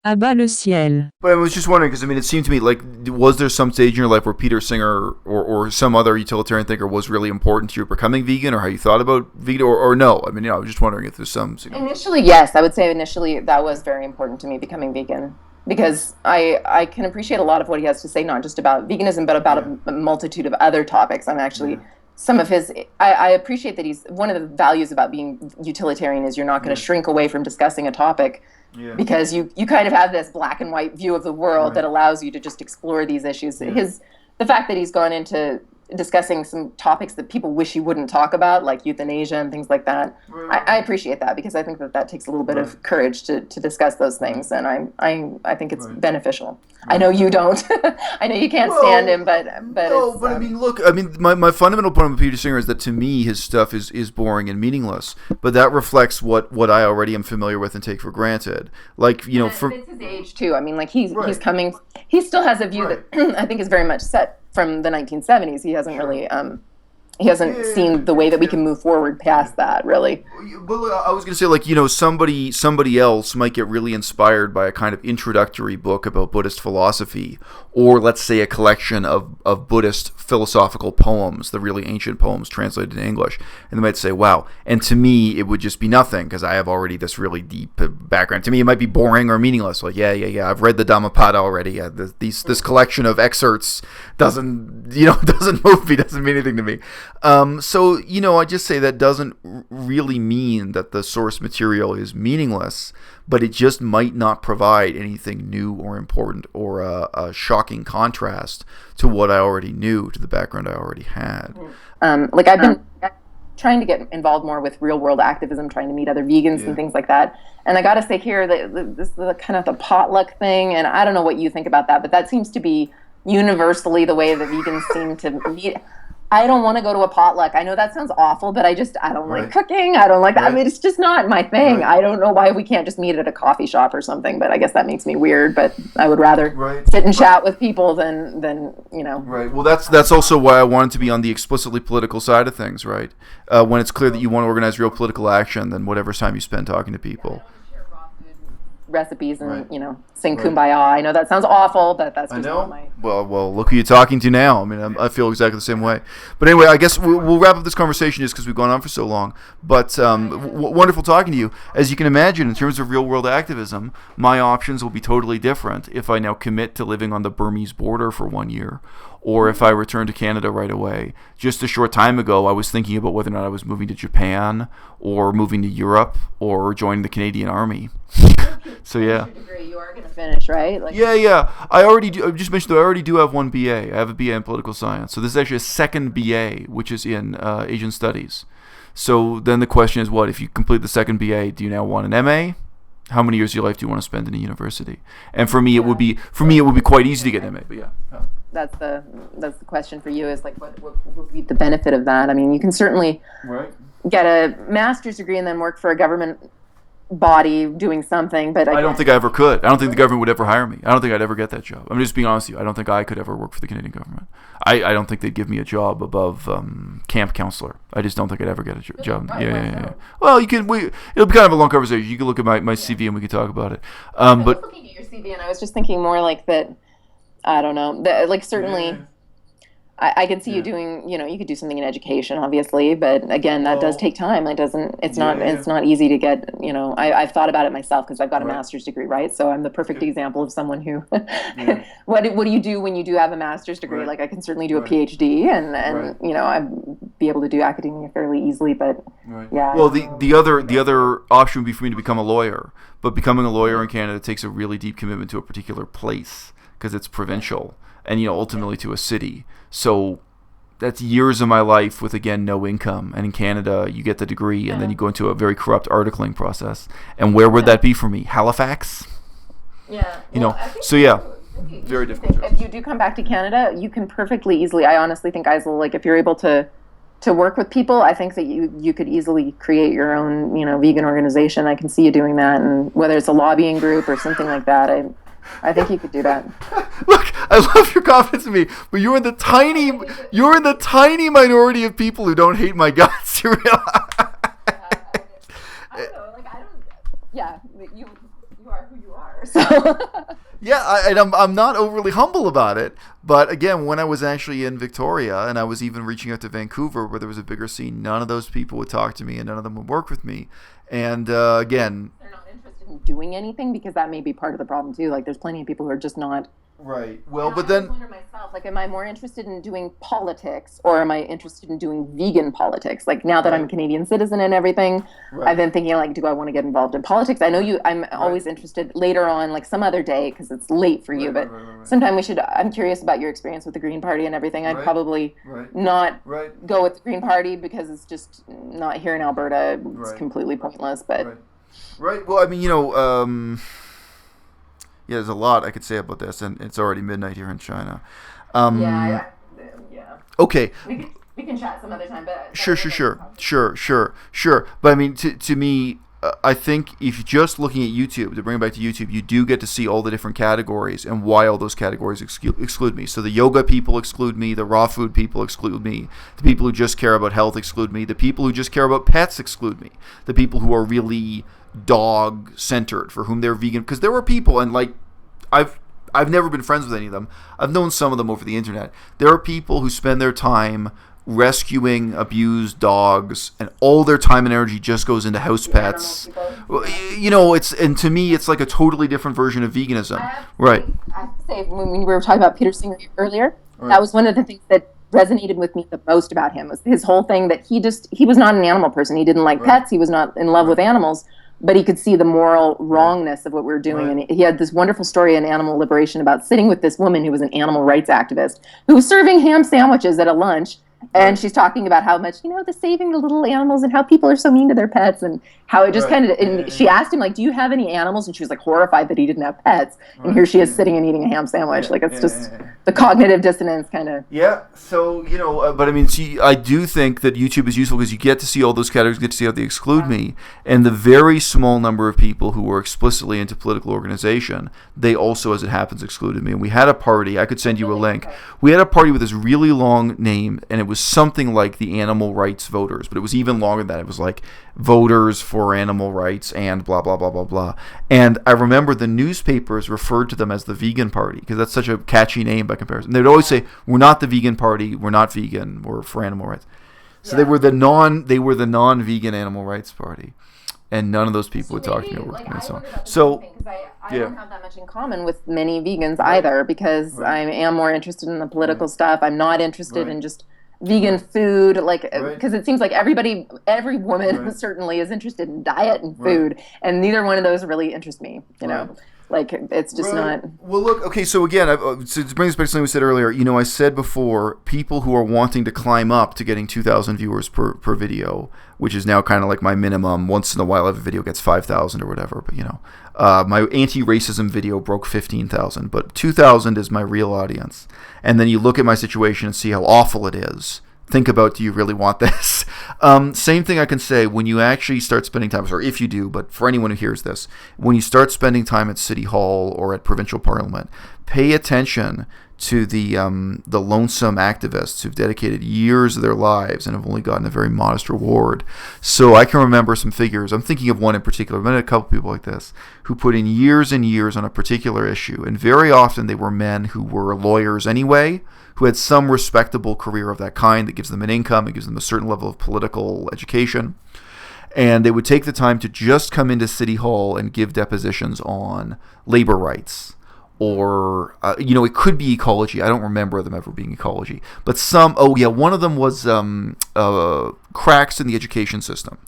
À-bas-le-ciel. But I was just wondering, because it seemed to me like, was there some stage in your life where Peter Singer or some other utilitarian thinker was really important to you becoming vegan, or how you thought about vegan, or no? I was just wondering if there's some. Initially, yes, I would say initially that was very important to me, becoming vegan, because I can appreciate a lot of what he has to say, not just about veganism, but about a multitude of other topics. I'm actually some of his. I appreciate that he's one of the values about being utilitarian is you're not going to shrink away from discussing a topic. Yeah. Because you kind of have this black and white view of the world that allows you to just explore these issues. The fact that he's gone into discussing some topics that people wish he wouldn't talk about, like euthanasia and things like that, I appreciate that, because I think that takes a little bit of courage to discuss those things, and I think it's beneficial. I know you don't. I know you can't stand him, but no. But look. My fundamental point with Peter Singer is that to me his stuff is boring and meaningless. But that reflects what I already am familiar with and take for granted. Like for it's his age too. He's coming. He still has a view that I think is very much set from the 1970s. He hasn't really he hasn't seen the way that we can move forward past that, really. But I was going to say, somebody else might get really inspired by a kind of introductory book about Buddhist philosophy, or let's say a collection of Buddhist philosophical poems, the really ancient poems translated in English, and they might say, wow. And to me, it would just be nothing, because I have already this really deep background. To me, it might be boring or meaningless. Like, I've read the Dhammapada already. This collection of excerpts doesn't move me, doesn't mean anything to me. I just say that doesn't really mean that the source material is meaningless, but it just might not provide anything new or important or a shocking contrast to what I already knew, to the background I already had. I've been trying to get involved more with real world activism, trying to meet other vegans and things like that. And I got to say here, this is the kind of the potluck thing, and I don't know what you think about that, but that seems to be universally the way the vegans seem to meet. I don't want to go to a potluck. I know that sounds awful, but I don't like cooking. I don't like that. It's just not my thing. I don't know why we can't just meet at a coffee shop or something, but I guess that makes me weird. But I would rather sit and chat with people than. Right. Well, that's also why I wanted to be on the explicitly political side of things, right? When it's clear that you want to organize real political action, then whatever time you spend talking to people. Recipes and sing Kumbaya. I know that sounds awful, but that's just not my. Well, look who you're talking to now. I feel exactly the same way. But anyway, I guess we'll wrap up this conversation just because we've gone on for so long. But wonderful talking to you. As you can imagine, in terms of real world activism, my options will be totally different if I now commit to living on the Burmese border for 1 year, or if I return to Canada right away. Just a short time ago, I was thinking about whether or not I was moving to Japan, or moving to Europe, or joining the Canadian Army. So you are going to finish, right? I already do. I just mentioned that I already do have one BA. I have a BA in political science. So this is actually a second BA, which is in Asian studies. So then the question is, what if you complete the second BA? Do you now want an MA? How many years of your life do you want to spend in a university? And for me, it would be quite easy to get an MA. But that's the question for you, is like what would be the benefit of that? You can certainly get a master's degree and then work for a government body doing something, but I don't think I ever could. I don't think the government would ever hire me. I don't think I'd ever get that job. I'm just being honest with you. I don't think I could ever work for the Canadian government. I don't think they'd give me a job above camp counselor. I just don't think I'd ever get a job. Yeah. Well, it'll be kind of a long conversation. You can look at my CV and we can talk about it. I was looking at your CV and I was just thinking more like that. I don't know. Certainly. Yeah. I could see you doing, you could do something in education, obviously, but again, that does take time. It's not easy to get, I've thought about it myself because I've got a master's degree, right? So I'm the perfect example of someone who, what do you do when you do have a master's degree? Like I can certainly do a PhD and I'd be able to do academia fairly easily, but Well, the other option would be for me to become a lawyer, but becoming a lawyer in Canada takes a really deep commitment to a particular place because it's provincial. And ultimately to a city. So that's years of my life with, again, no income. And in Canada, you get the degree, and then you go into a very corrupt articling process. And where would that be for me? Halifax? Yeah. Very difficult. If you do come back to Canada, you can perfectly easily. I honestly think, Isel, if you're able to work with people, I think that you could easily create your own, vegan organization. I can see you doing that, and whether it's a lobbying group or something like that, I think you could do that. Look, I love your confidence in me, but you're in the tiny minority of people who don't hate my guts. You realize? You are who you are. So So Yeah, and I'm not overly humble about it, but again, when I was actually in Victoria and I was even reaching out to Vancouver where there was a bigger scene, none of those people would talk to me and none of them would work with me. And again, they're not interested in doing anything, because that may be part of the problem too. Like, there's plenty of people who are just not. right. Well, And but I then always wonder myself, like, am I more interested in doing politics, or am I interested in doing vegan politics? Like, now that I'm a Right. Canadian citizen and everything, Right. I've been thinking, like, do I want to get involved in politics? I know I'm always interested later on, like some other day, because it's late for you, but Right. sometime I'm curious about your experience with the Green Party and everything. I'd Right. probably Right. not Right. go with the Green Party, because it's just not here in Alberta. It's Right. completely pointless, but. Right. Right. Well, I mean, yeah, there's a lot I could say about this, and it's already midnight here in China. Yeah. Okay. We can chat some other time, but Sure. But I mean, to me, I think if you're just looking at YouTube, to bring it back to YouTube, you do get to see all the different categories and why all those categories exclude me. So the yoga people exclude me, the raw food people exclude me, the people who just care about health exclude me, the people who just care about pets exclude me, the people who are really dog centered, for whom they're vegan, because there were people, and like I've never been friends with any of them. I've known some of them over the internet. There are people who spend their time rescuing abused dogs, and all their time and energy just goes into house pets. And to me, it's like a totally different version of veganism. Right. I have to say, when we were talking about Peter Singer earlier, Right. that was one of the things that resonated with me the most about him, was his whole thing that he was not an animal person. He didn't like pets. He was not in love with animals, but he could see the moral wrongness of what we were doing. Right. And he had this wonderful story in Animal Liberation about sitting with this woman who was an animal rights activist who was serving ham sandwiches at a lunch. And she's talking about how much, the saving the little animals, and how people are so mean to their pets, and how it just kind of, and she asked him, like, do you have any animals? And she was like horrified that he didn't have pets. And here she is sitting and eating a ham sandwich. Like, it's just the cognitive dissonance kind of. Yeah. So, but I mean, see, I do think that YouTube is useful because you get to see all those categories, get to see how they exclude me. And the very small number of people who were explicitly into political organization, they also, as it happens, excluded me. And we had a party, I could send you a link. We had a party with this really long name, and it was something like the Animal Rights Voters, but it was even longer than that. It was like Voters for Animal Rights and blah, blah, blah, blah, blah. And I remember the newspapers referred to them as the Vegan Party, because that's such a catchy name by comparison. They would always say, we're not the Vegan Party, we're not vegan, we're for animal rights. So they were the non-vegan Animal Rights Party. And none of those people would talk to me. I don't have that much in common with many vegans either, because I am more interested in the political stuff. I'm not interested in just vegan food, like, because it seems like every woman certainly is interested in diet and food, and neither one of those really interest me, Like, it's just not. Well, look, okay, so again, so to bring us back to something we said earlier, I said before, people who are wanting to climb up to getting 2,000 viewers per video, which is now kind of like my minimum. Once in a while, every video gets 5,000 or whatever, but my anti-racism video broke 15,000, but 2,000 is my real audience. And then you look at my situation and see how awful it is. Think about, do you really want this? Same thing I can say when you actually start spending time, or if you do, but for anyone who hears this, when you start spending time at City Hall or at provincial parliament, pay attention to the lonesome activists who've dedicated years of their lives and have only gotten a very modest reward. So I can remember some figures. I'm thinking of one in particular. I've met a couple people like this who put in years and years on a particular issue, and very often they were men who were lawyers anyway, who had some respectable career of that kind that gives them an income, it gives them a certain level of political education. And they would take the time to just come into City Hall and give depositions on labor rights. Or, it could be ecology. I don't remember them ever being ecology. But one of them was cracks in the education system.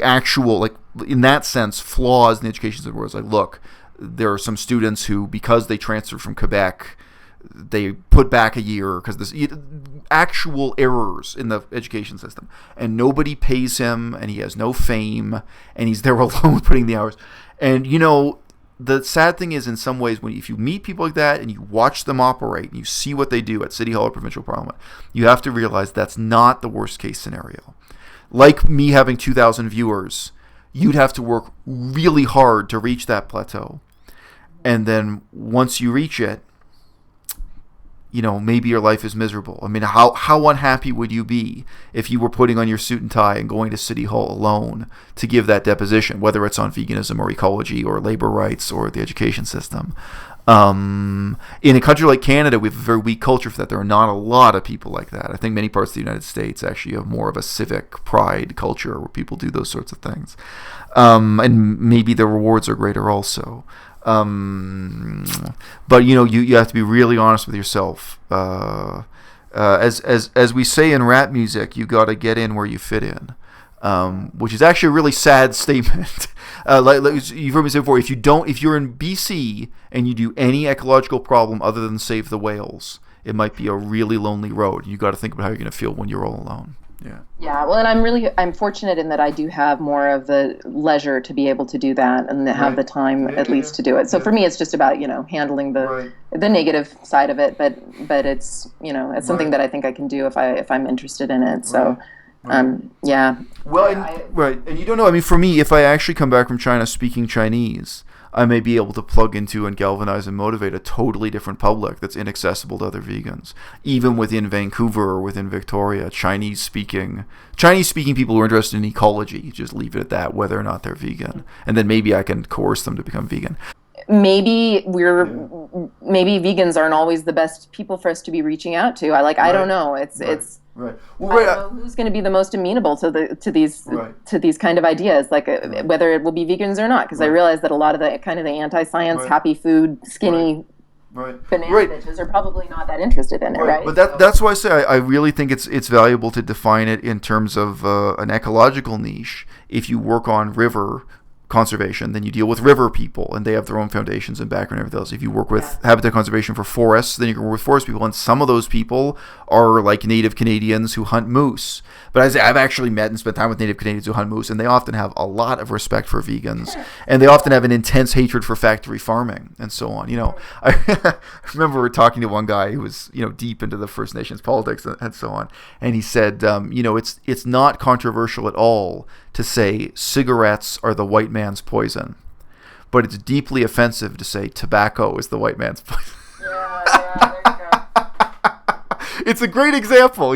Actual, in that sense, flaws in the education system, where it's like, look, there are some students who, because they transferred from Quebec, they put back a year because this actual errors in the education system, and nobody pays him, and he has no fame, and he's there alone putting the hours. And the sad thing is, in some ways, if you meet people like that and you watch them operate and you see what they do at City Hall or provincial parliament, you have to realize that's not the worst case scenario. Like me having 2,000 viewers, you'd have to work really hard to reach that plateau, and then once you reach it, maybe your life is miserable. I mean, how unhappy would you be if you were putting on your suit and tie and going to City Hall alone to give that deposition, whether it's on veganism or ecology or labor rights or the education system? In a country like Canada, we have a very weak culture for that. There are not a lot of people like that. I think many parts of the United States actually have more of a civic pride culture where people do those sorts of things. And maybe the rewards are greater also. But you have to be really honest with yourself. As we say in rap music, you got to get in where you fit in, which is actually a really sad statement. Like you've heard me say before, if you're in BC and you do any ecological problem other than save the whales, it might be a really lonely road. You got to think about how you're going to feel when you're all alone. Yeah. Yeah. Well, and I'm fortunate in that I do have more of the leisure to be able to do that and have the time at least to do it. So for me, it's just about handling the negative side of it, but it's it's something that I think I can do if I'm interested in it. So. Yeah. Well, and you don't know. I mean, for me, if I actually come back from China speaking Chinese, I may be able to plug into and galvanize and motivate a totally different public that's inaccessible to other vegans. Even within Vancouver or within Victoria, Chinese speaking people who are interested in ecology, just leave it at that, whether or not they're vegan, and then maybe I can coerce them to become vegan. Maybe vegans aren't always the best people for us to be reaching out to. I don't know. It's. Right. Well, I don't know who's going to be the most amenable to these kind of ideas, whether it will be vegans or not. Because I realize that a lot of the kind of the anti-science, happy food, skinny banana bitches are probably not that interested in it, right? But that's why I say I really think it's valuable to define it in terms of an ecological niche. If you work on river conservation, then you deal with river people, and they have their own foundations and background and everything else. If you work with habitat conservation for forests, then you can work with forest people, and some of those people are like Native Canadians who hunt moose. But I've actually met and spent time with Native Canadians who hunt moose, and they often have a lot of respect for vegans, and they often have an intense hatred for factory farming and so on. I remember talking to one guy who was deep into the First Nations politics and so on, and he said, it's not controversial at all to say cigarettes are the white man's poison, but it's deeply offensive to say tobacco is the white man's poison. Yeah, there you go. It's a great example,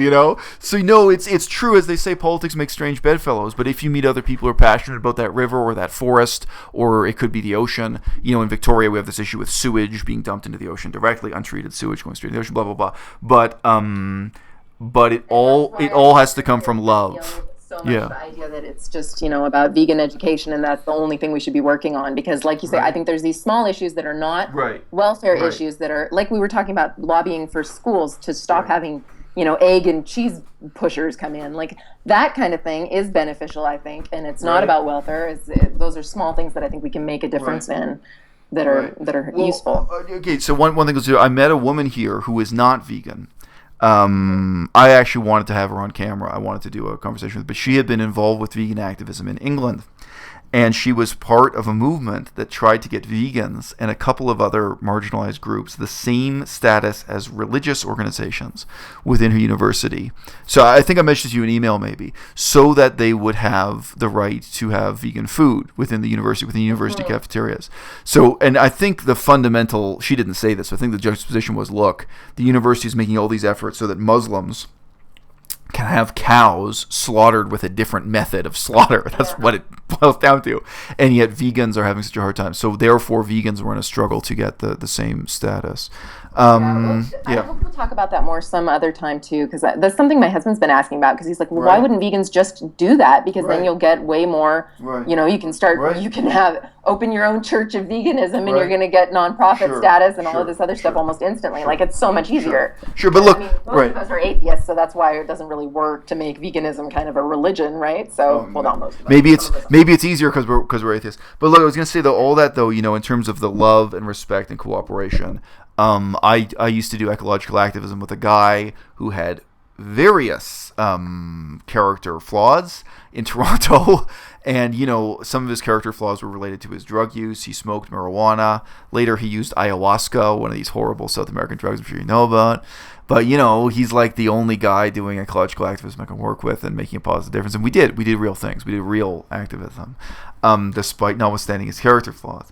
So it's true, as they say, politics make strange bedfellows. But if you meet other people who are passionate about that river or that forest, or it could be the ocean. In Victoria we have this issue with sewage being dumped into the ocean directly, untreated sewage going straight into the ocean, blah blah blah. But it all has to come from love. So much the idea that it's just about vegan education and that's the only thing we should be working on, because like you say, I think there's these small issues that are not welfare issues that are, like we were talking about, lobbying for schools to stop having egg and cheese pushers come in, like that kind of thing is beneficial, I think, and it's not about welfare. Those are small things that I think we can make a difference in that are useful. Okay, so one thing is, I met a woman here who is not vegan. I actually wanted to have her on camera. I wanted to do a conversation with her, but she had been involved with vegan activism in England, and she was part of a movement that tried to get vegans and a couple of other marginalized groups the same status as religious organizations within her university. So I think I mentioned to you an email maybe, so that they would have the right to have vegan food within the university cafeterias. So, and I think the fundamental, she didn't say this, so I think the juxtaposition was, look, the university is making all these efforts so that Muslims can have cows slaughtered with a different method of slaughter. That's what it boils down to. And yet vegans are having such a hard time. So therefore vegans were in a struggle to get the same status. I hope we'll talk about that more some other time too, because that's something my husband's been asking about, because he's like, well, why wouldn't vegans just do that? Because then you'll get way more, you can start, you can open your own church of veganism and you're going to get nonprofit status and all of this other stuff almost instantly. Like, it's so much easier. Sure, but look, most of us are atheists, so that's why it doesn't really work to make veganism kind of a religion, right? So, not most of us. Maybe it's easier because we're atheists. But look, I was going to say, though, all that, though, in terms of the love and respect and cooperation, I used to do ecological activism with a guy who had various character flaws in Toronto, and some of his character flaws were related to his drug use. He smoked marijuana. Later he used ayahuasca, one of these horrible South American drugs I'm sure you know about. But he's like the only guy doing ecological activism I can work with and making a positive difference. And we did real things. We did real activism, despite notwithstanding his character flaws.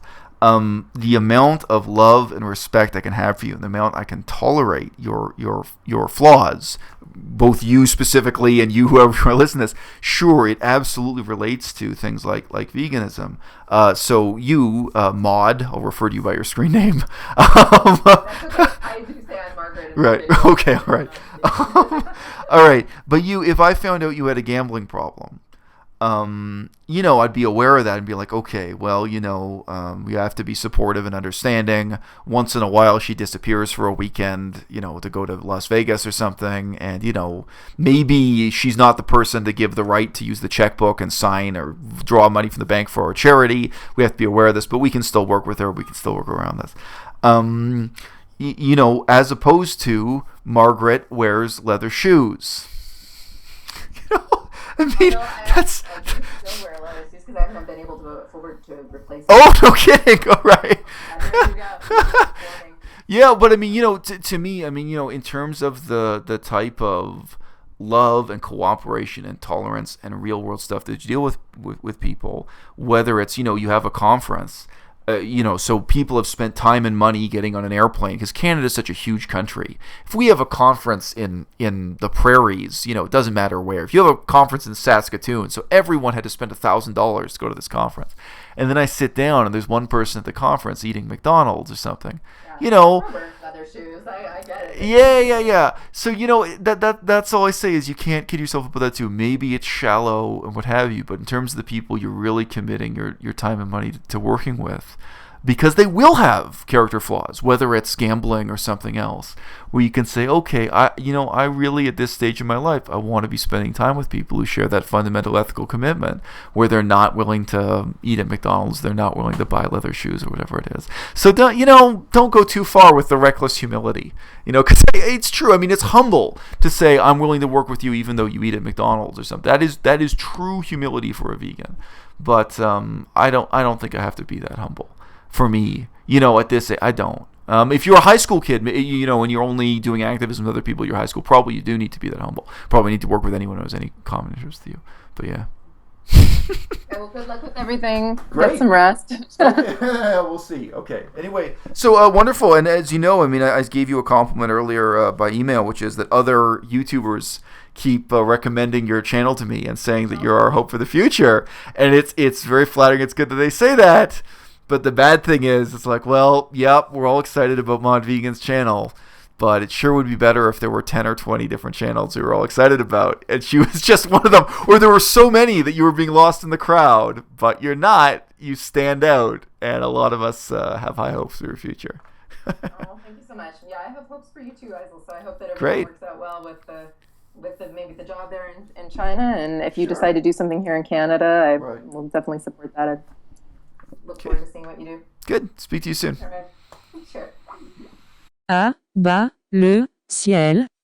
the amount of love and respect I can have for you, and the amount I can tolerate your flaws, both you specifically and you whoever are listening to this, sure, it absolutely relates to things like veganism. So you, Maud, I'll refer to you by your screen name. I do say I'm Margaret. Right. Okay. All right. All right. But you, if I found out you had a gambling problem, I'd be aware of that and be like, okay, well, we have to be supportive and understanding. Once in a while, she disappears for a weekend, to go to Las Vegas or something. And, maybe she's not the person to give the right to use the checkbook and sign or draw money from the bank for our charity. We have to be aware of this, but we can still work with her. We can still work around this. As opposed to Margaret wears leather shoes. I mean, that's. I do still wear leather shoes because I haven't been able to afford to replace them. Oh, no kidding! All right. There you go. Yeah, but I mean, to me, I mean, in terms of the type of love and cooperation and tolerance and real world stuff that you deal with people, whether it's you have a conference. So people have spent time and money getting on an airplane because Canada is such a huge country. If we have a conference in the prairies, it doesn't matter where. If you have a conference in Saskatoon, so everyone had to spend $1,000 to go to this conference. And then I sit down and there's one person at the conference eating McDonald's or something. Leather shoes. I get it. Yeah. So that's all I say is you can't kid yourself about that too. Maybe it's shallow and what have you, but in terms of the people you're really committing your time and money to working with, because they will have character flaws, whether it's gambling or something else, where you can say, okay, I really at this stage in my life, I want to be spending time with people who share that fundamental ethical commitment, where they're not willing to eat at McDonald's, they're not willing to buy leather shoes or whatever it is. So don't go too far with the reckless humility, because it's true. I mean, it's humble to say I'm willing to work with you even though you eat at McDonald's or something. That is true humility for a vegan. But I don't think I have to be that humble. For me, at this, I don't. If you're a high school kid, and you're only doing activism with other people at your high school, probably you do need to be that humble. Probably need to work with anyone who has any common interest with you. But yeah. Okay, well, good luck with everything. Great. Get some rest. We'll see. Okay. Anyway, so wonderful. And as you know, I mean, I gave you a compliment earlier by email, which is that other YouTubers keep recommending your channel to me and saying that you're our hope for the future. And it's very flattering. It's good that they say that. But the bad thing is, it's like, well, yep, we're all excited about Mod Vegan's channel, but it sure would be better if there were 10 or 20 different channels we were all excited about, and she was just one of them, or there were so many that you were being lost in the crowd, but you're not. You stand out, and a lot of us have high hopes for your future. Oh, thank you so much. Yeah, I have hopes for you too, Isel, so I hope that everything works out well with maybe the job there in China, and if you decide to do something here in Canada, I will definitely support that. Look forward to seeing what you do. Good. Speak to you soon. All right. Sure. À-bas-le-ciel.